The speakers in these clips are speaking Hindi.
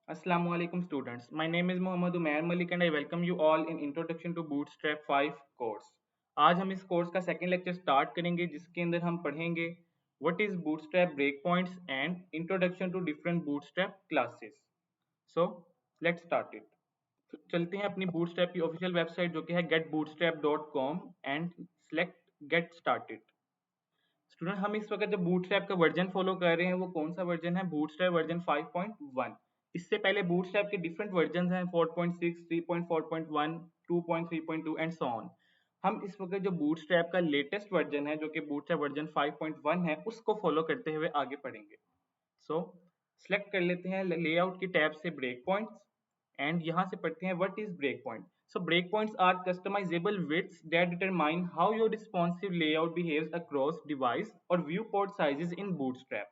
Assalamu alaikum students. My name is Mohammad Umair Malik and I welcome you all in Introduction to Bootstrap 5 course. आज हम इस कोर्स का सेकेंड लेक्चर स्टार्ट करेंगे जिसके अंदर हम पढ़ेंगे What is Bootstrap breakpoints and Introduction to different Bootstrap classes. So let's start it. तो चलते हैं अपनी Bootstrap की ऑफिशियल वेबसाइट जो कि है getbootstrap.com and select get started. Student हम इस वक्त जो बूटस्ट्रैप का वर्जन फॉलो कर रहे हैं वो कौन सा वर्जन है बूटस्ट्रैप वर्जन 5.1। इससे पहले बूटस्ट्रैप के डिफरेंट वर्जन हैं 4.6 3.4.1 2.3.2 एंड सो ऑन। हम इस वक्त जो बूटस्ट्रैप का लेटेस्ट वर्जन है जो कि बूटस्ट्रैप वर्जन 5.1 है उसको फॉलो करते हुए आगे पढ़ेंगे। सो सेलेक्ट कर लेते हैं लेआउट की टैब से ब्रेक पॉइंट्स एंड यहाँ से पढ़ते हैं what is break point. So breakpoints are customizable widths that determine how your responsive layout behaves across device or viewport sizes in Bootstrap.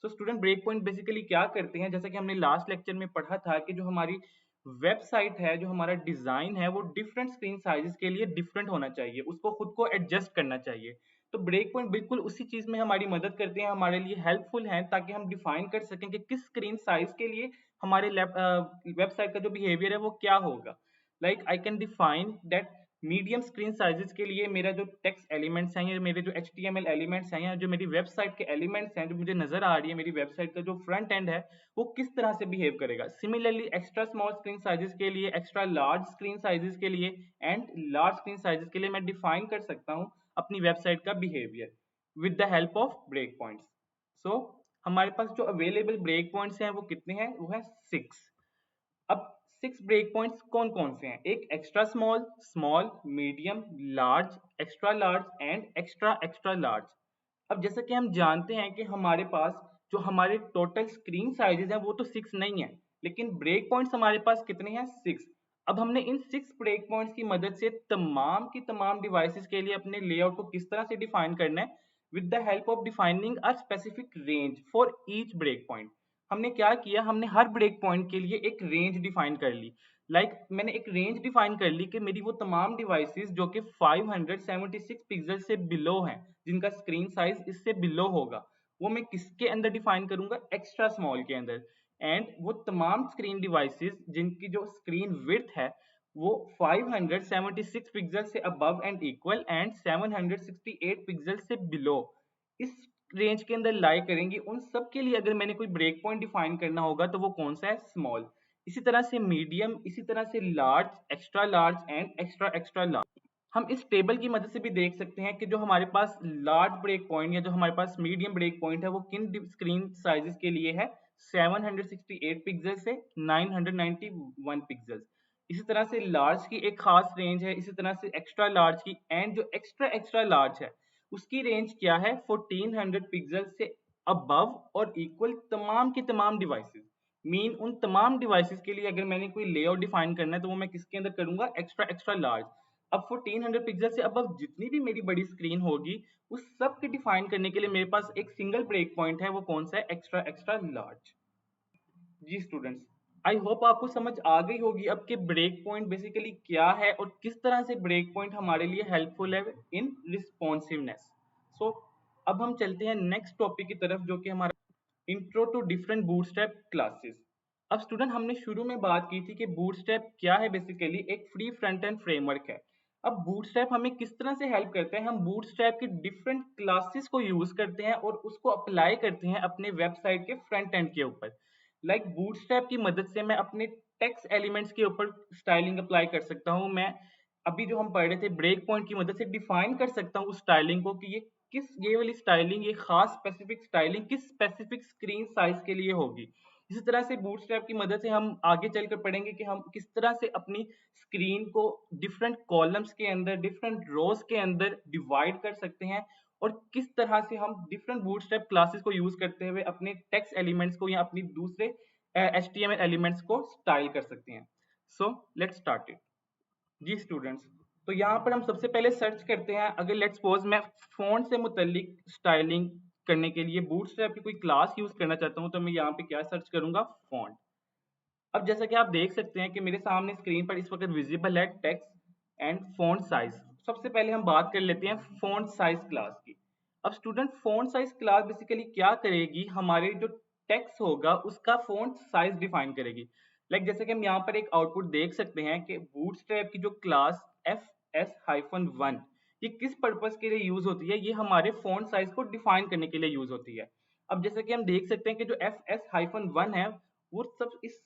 So student breakpoint basically क्या करते हैं, जैसा कि हमने लास्ट लेक्चर में पढ़ा था कि जो हमारी वेबसाइट है, जो हमारा डिजाइन है वो डिफरेंट स्क्रीन साइजेस के लिए डिफरेंट होना चाहिए, उसको खुद को एडजस्ट करना चाहिए। तो ब्रेक पॉइंट बिल्कुल उसी चीज में हमारी मदद करते हैं, हमारे लिए हेल्पफुल हैं ताकि हम डिफाइन कर सकें कि किस स्क्रीन साइज के लिए हमारे वेबसाइट का जो बिहेवियर है वो क्या होगा। Like I can define that medium screen sizes के लिए मेरा जो टेक्स्ट एलिमेंट्स हैं या मेरे जो HTML एलिमेंट्स हैं या जो मेरी वेबसाइट के एलिमेंट्स हैं जो मुझे नजर आ रही है, मेरी वेबसाइट का जो फ्रंट एंड है वो किस तरह से बिहेव करेगा। Similarly extra small screen sizes के लिए, एक्स्ट्रा लार्ज स्क्रीन साइजेस के लिए एंड लार्ज स्क्रीन साइजेस के लिए मैं डिफाइन कर सकता हूँ अपनी वेबसाइट का behaviour with the help of breakpoints. So हमारे पास जो अवेलेबल ब्रेक पॉइंट्स हैं वो कितने हैं, वो है 6। अब 6 ब्रेक पॉइंट्स कौन कौन से हैं, एक extra small, small, medium, large, extra large and extra extra large. अब जैसा कि हम जानते हैं कि हमारे पास जो हमारे टोटल स्क्रीन साइजेस हैं वो तो 6 नहीं है, लेकिन ब्रेक पॉइंट्स हमारे पास कितने हैं, 6। अब हमने इन 6 ब्रेक पॉइंट्स की मदद से तमाम की तमाम डिवाइसेस के लिए अपने लेआउट को किस तरह से डिफाइन करना है, with the help of defining a specific range for each break point. हमने क्या किया, हमने हर ब्रेक पॉइंट के लिए एक रेंज डिफाइन कर ली। मैंने एक रेंज डिफाइन कर ली कि मेरी वो तमाम डिवाइसेस जो कि 576 पिक्सल से बिलो हैं, जिनका स्क्रीन साइज इससे बिलो होगा, वो मैं किसके अंदर डिफाइन करूंगा, एक्स्ट्रा स्मॉल के अंदर। एंड वो तमाम स्क्रीन डिवाइसेस जिनकी जो स्क्रीन विड्थ है वो 576 पिक्सल से above and equal and 768 pixel से बिलो, इस रेंज के अंदर लाई करेंगी। उन सब के लिए अगर मैंने कोई ब्रेक पॉइंट डिफाइन करना होगा तो वो कौन सा है, स्मॉल। इसी तरह से मीडियम, इसी तरह से large, extra large and extra extra large. हम इस टेबल की मदद से भी देख सकते हैं कि जो हमारे पास लार्ज ब्रेक पॉइंट या जो हमारे पास मीडियम ब्रेक पॉइंट है वो किन स्क्रीन साइजेस के लिए है, 768 पिक्सल से 991 पिक्सल। इसी तरह से लार्ज की एक खास रेंज है, इसी तरह से एक्स्ट्रा लार्ज की, एंड जो एक्स्ट्रा एक्स्ट्रा लार्ज है उसकी रेंज क्या है, 1400 पिक्सल से अबव और इक्वल तमाम की तमाम डिवाइसेस। मीन उन तमाम डिवाइसेस के लिए अगर मैंने कोई लेआउट डिफाइन करना है तो वो मैं किसके अंदर करूंगा, एक्स्ट्रा एक्स्ट्रा लार्ज। अब 1400 पिक्सल से अबव जितनी भी मेरी बड़ी स्क्रीन होगी उस सब के डिफाइन करने के लिए मेरे पास एक सिंगल ब्रेक पॉइंट है, वो कौन सा है, एक्स्ट्रा एक्स्ट्रा लार्ज। जी स्टूडेंट्स, आई होप आपको समझ आ गई होगी अब कि ब्रेक पॉइंट बेसिकली क्या है और किस तरह से ब्रेक पॉइंट हमारे लिए हेल्पफुल है इन रिस्पॉन्सिवनेस। सो अब हम चलते हैं नेक्स्ट टॉपिक की तरफ जो कि हमारा intro to different Bootstrap classes. अब स्टूडेंट हमने शुरू में बात की थी कि बूटस्ट्रैप क्या है, बेसिकली एक फ्री फ्रंट एंड फ्रेमवर्क है। अब बूटस्ट्रैप हमें किस तरह से हेल्प करते हैं, हम बूटस्ट्रैप के डिफरेंट क्लासेस को यूज करते हैं और उसको अप्लाई करते हैं अपने वेबसाइट के फ्रंट एंड के ऊपर। बूटस्ट्रैप की मदद से मैं अपने टेक्स्ट एलिमेंट्स के ऊपर स्टाइलिंग अप्लाई कर सकता हूँ। मैं अभी जो हम पढ़ रहे थे ब्रेक पॉइंट की मदद से डिफाइन कर सकता हूँ उस स्टाइलिंग को कि ये वाली स्टाइलिंग, ये खास स्पेसिफिक स्टाइलिंग किस स्पेसिफिक स्क्रीन साइज के लिए होगी। इसी तरह से बूटस्ट्रैप की मदद से हम आगे चलकर पढ़ेंगे कि हम किस तरह से अपनी स्क्रीन को डिफरेंट कॉलम्स के अंदर, डिफरेंट रोज के अंदर डिवाइड कर सकते हैं और किस तरह से हम डिफरेंट बूटस्ट्रैप क्लासेस को यूज करते हुए अपने टेक्स्ट एलिमेंट्स को या अपनी दूसरे HTML एलिमेंट्स को स्टाइल कर सकते हैं। So let's start it. जी स्टूडेंट्स, तो यहाँ पर हम सबसे पहले सर्च करते हैं, अगर लेट्स सपोज मैं फॉन्ट से मुतल्लिक स्टाइलिंग करने के लिए बूटस्ट्रैप की कोई क्लास यूज करना चाहता हूँ तो मैं यहाँ पे क्या सर्च करूंगा, फॉन्ट। अब जैसा कि आप देख सकते हैं कि मेरे सामने स्क्रीन पर इस वक्त विजिबल है टेक्स्ट एंड फॉन्ट साइज। सबसे पहले हम बात कर लेते हैं फॉन्ट साइज क्लास की। अब student font size class basically क्या करेगी, हमारे जो टेक्स्ट होगा उसका फॉन्ट साइज डिफाइन करेगी। जैसे कि हम यहाँ पर एक आउटपुट देख सकते हैं कि बूटस्ट्रैप की जो क्लास fs-1 ये किस पर्पस के लिए यूज होती है, ये हमारे फॉन्ट साइज को डिफाइन करने के लिए यूज होती है। अब जैसे कि हम देख सकते हैं कि जो fs-1 है वो सब इस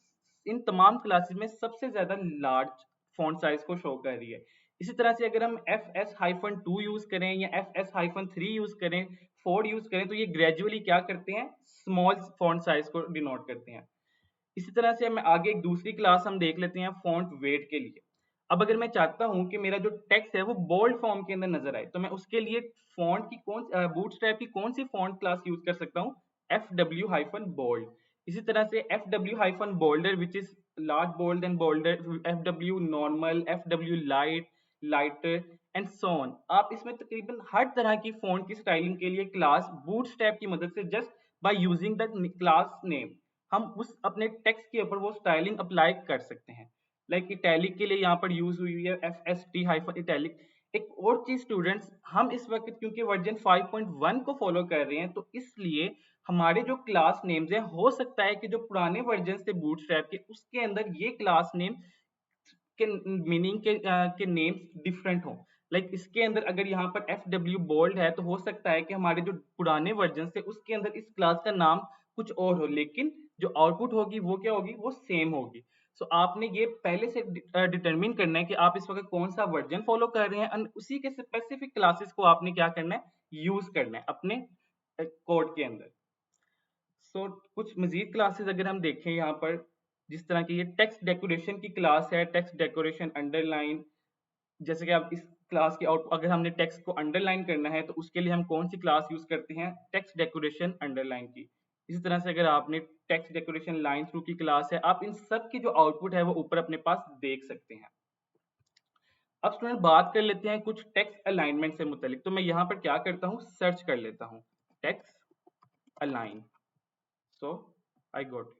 इन तमाम क्लासेस में सबसे ज्यादा लार्ज फॉन्ट साइज को शो कर रही है। इसी तरह से अगर हम fs-2 यूज करें या fs-3 यूज करें, 4 यूज करें, तो ये ग्रेजुअली क्या करते हैं, स्मॉल फॉन्ट साइज को डिनोट करते हैं। इसी तरह से मैं आगे एक दूसरी क्लास हम देख लेते हैं फॉन्ट वेट के लिए। अब अगर मैं चाहता हूं कि मेरा जो टेक्स्ट है वो बोल्ड फॉर्म के अंदर नजर आए, तो मैं उसके लिए फॉन्ट की बूटस्ट्रैप की कौन सी फॉन्ट क्लास यूज कर सकता हूँ, fw-bold। इसी तरह से fw-bolder which is large bold and bolder, fw normal, fw light, lighter and so on. आप इसमें तकरीबन हर तरह की फॉन्ट की स्टाइलिंग के लिए क्लास बूटस्ट्रैप की मदद से just by using the class name हम उस अपने टेक्स्ट के ऊपर वो स्टाइलिंग अप्लाई कर सकते हैं। इटैलिक के लिए यहाँ पर यूज हुई है fst-italic। एक और चीज स्टूडेंट्स, हम इस वक्त क्योंकि वर्जन 5.1 को फॉलो कर रहे हैं, तो इसलिए हमारे जो क्लास नेम्स हैं, हो सकता है कि जो पुराने वर्जन थे बूटस्ट्रैप के उसके अंदर ये क्लास नेम के मीनिंग के नेम्स डिफरेंट हो। इसके अंदर अगर यहाँ पर fw बोल्ड है, तो हो सकता है कि हमारे जो पुराने वर्जन थे उसके अंदर इस क्लास का नाम कुछ और हो, लेकिन जो आउटपुट होगी वो क्या होगी, वो सेम होगी। सो आपने ये पहले से डिटरमिन करना है कि आप इस वक्त कौन सा वर्जन फॉलो कर रहे हैं, और उसी के स्पेसिफिक क्लासेस को आपने क्या करना है, यूज करना है अपने कोड के अंदर। सो कुछ मजीद क्लासेस अगर हम देखें यहाँ पर, जिस तरह की ये टेक्स्ट डेकोरेशन की क्लास है, टेक्स्ट डेकोरेशन अंडरलाइन। जैसे कि आप इस क्लास की आउट अगर हमने टेक्स्ट को अंडरलाइन करना है तो उसके लिए हम कौन सी क्लास यूज करते हैं, टेक्स्ट डेकोरेशन अंडरलाइन की। इसी तरह से अगर आपने टेक्स्ट डेकोरेशन लाइन थ्रू की क्लास है, आप इन सब की जो आउटपुट है वो ऊपर अपने पास देख सकते हैं। अब स्टूडेंट बात कर लेते हैं कुछ टेक्स्ट अलाइनमेंट से मुतालिक। तो मैं यहाँ पर क्या करता हूँ, सर्च कर लेता हूँ text align. So I got.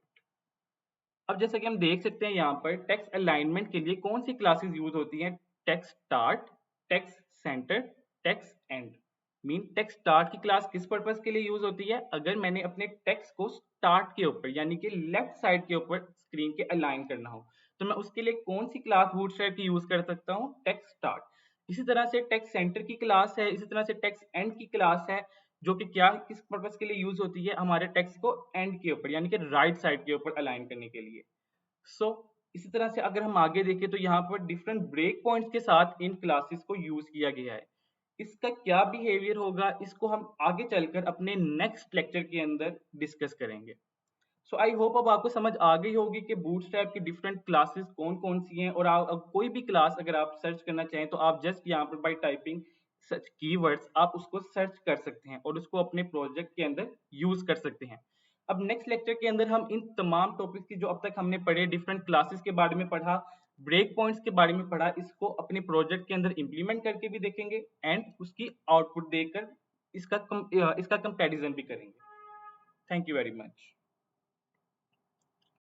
अब जैसा कि हम देख सकते हैं यहाँ पर टेक्स्ट अलाइनमेंट के लिए कौन सी क्लासेस यूज होती हैं, text start, text centre, text and. Text start की क्लास किस पर्पस के लिए यूज होती है, अगर मैंने अपने टेक्स्ट को स्टार्ट के ऊपर यानी कि लेफ्ट साइड के ऊपर स्क्रीन के अलाइन करना हो, तो मैं उसके लिए कौन सी क्लास बूटस्ट्रैप की यूज कर सकता हूँ, टेक्स्ट स्टार्ट। इसी तरह से टेक्स्ट सेंटर की क्लास है, इसी तरह से टेक्स्ट एंड की क्लास है, जो कि क्या किस पर्पस के लिए यूज होती है, हमारे टेक्स्ट को एंड के ऊपर यानी कि राइट साइड के ऊपर अलाइन करने के लिए। सो इसी तरह से अगर हम आगे देखें तो यहाँ पर डिफरेंट ब्रेक पॉइंट्स के साथ इन क्लासेस को यूज किया गया है। इसका क्या बिहेवियर होगा, इसको हम आगे चलकर अपने नेक्स्ट लेक्चर के अंदर डिस्कस करेंगे। सो आई होप अब आपको समझ आ गई होगी कि बूटस्ट्रैप की डिफरेंट क्लासेस कौन कौन सी हैं, और अब कोई भी क्लास अगर आप सर्च करना चाहें तो आप जस्ट यहाँ पर बाय टाइपिंग सच कीवर्ड्स आप उसको सर्च कर सकते हैं और उसको अपने प्रोजेक्ट के अंदर यूज कर सकते हैं। अब नेक्स्ट लेक्चर के अंदर हम इन तमाम टॉपिक्स की जो अब तक हमने पढ़े, डिफरेंट क्लासेस के बारे में पढ़ा, ब्रेक पॉइंट्स के बारे में पढ़ा, इसको अपने प्रोजेक्ट के अंदर इंप्लीमेंट करके भी देखेंगे एंड उसकी आउटपुट देखकर इसका कंपैरिजन भी करेंगे। Thank you very much.